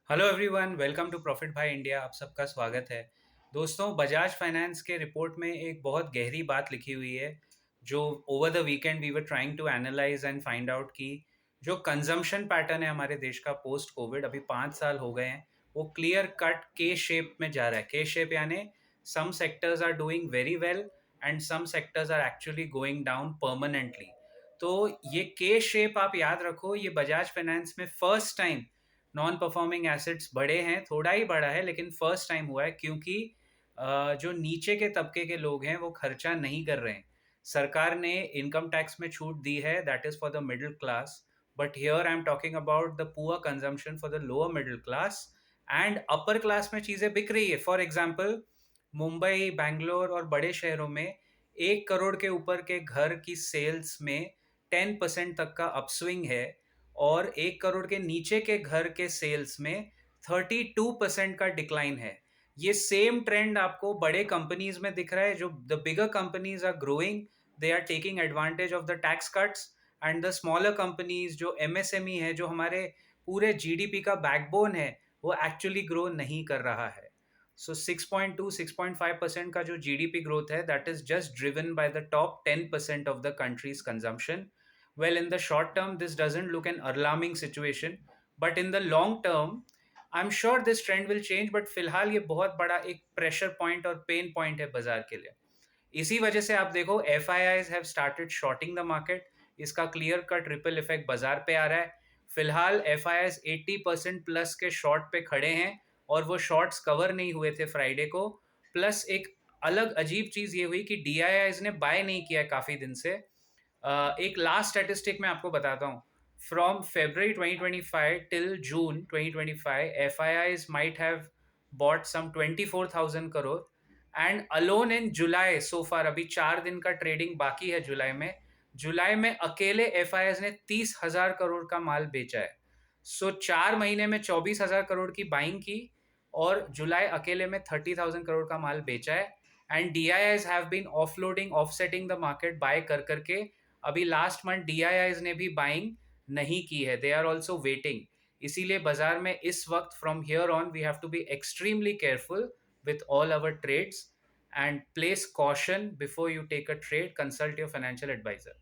Hello everyone, welcome to profit Bhai India. आप सबका स्वागत है। दोस्तों, बजाज फाइनेंस के रिपोर्ट में एक बहुत गहरी बात लिखी हुई है जो over the weekend we were trying to analyse and find out कि जो कंजम्पशन पैटर्न है हमारे देश का पोस्ट कोविड, अभी 5 साल हो गए हैं, वो क्लियर कट के शेप में जा रहा है। के शेप यानी some sectors are doing very well and some sectors are actually going down permanently. तो ये के शेप आप याद रखो, ये बजाज फाइनेंस में first time non performing assets बढ़े हैं। थोड़ा ही बढ़ा है लेकिन फर्स्ट टाइम हुआ है, क्योंकि जो नीचे के तबके के लोग हैं वो खर्चा नहीं कर रहे हैं। सरकार ने इनकम टैक्स में छूट दी है, that is for the middle class, but here I am talking about the poor consumption for the lower middle class. And upper class में चीज़ें बिक रही है। फॉर एग्जाम्पल, मुंबई, बैंगलोर और बड़े शहरों में 1 करोड़ के ऊपर के घर की सेल्स में 10% तक का अपस्विंग है, और 1 करोड़ के नीचे के घर के सेल्स में 32% का डिक्लाइन है। ये सेम ट्रेंड आपको बड़े कंपनीज में दिख रहा है। जो the bigger companies are growing, they are taking advantage of the tax cuts, and the smaller companies जो एमएसएमई है, जो हमारे पूरे जीडीपी का बैकबोन है, वो एक्चुअली ग्रो नहीं कर रहा है। सो 6.2 6.5% का जो जीडीपी ग्रोथ है, that is just driven by the top 10% of the countries consumption. Well, in the short term, this doesn't look an alarming situation, but in the long term, I'm sure this trend will change. But फिलहाल ये बहुत बड़ा एक pressure point और pain point है बाजार के लिए। इसी वजह से आप देखो, F I Is have started shorting the market. इसका क्लियर कट रिपल इफेक्ट बाजार पे आ रहा है। फिलहाल एफ आई आईज 80% प्लस के शॉर्ट पे खड़े हैं, और वो शॉर्ट्स कवर नहीं हुए थे फ्राइडे को। प्लस एक अलग अजीब चीज ये हुई कि डी आई आईज ने बाय नहीं किया है काफी दिन से। एक लास्ट स्टैटिस्टिक मैं आपको बताता हूँ। From February 2025 till June 2025, FIIs might have bought some 24,000 crore, and alone in July so far, अभी 4 दिन का ट्रेडिंग बाकी है जुलाई में। जुलाई में अकेले FIIs ने 30,000 करोड़ का माल बेचा है। सो 4 महीने में 24,000 करोड़ की बाइंग की, और जुलाई अकेले में 30,000 करोड़ का माल बेचा है। And DIIs have been offloading, offsetting the market, buy कर करके। अभी लास्ट मंथ DIIs ने भी बाइंग नहीं की है, दे आर ऑल्सो वेटिंग। इसीलिए बाजार में इस वक्त from here on we have to be extremely careful with all our trades, and place caution before you take a trade. Consult your financial advisor.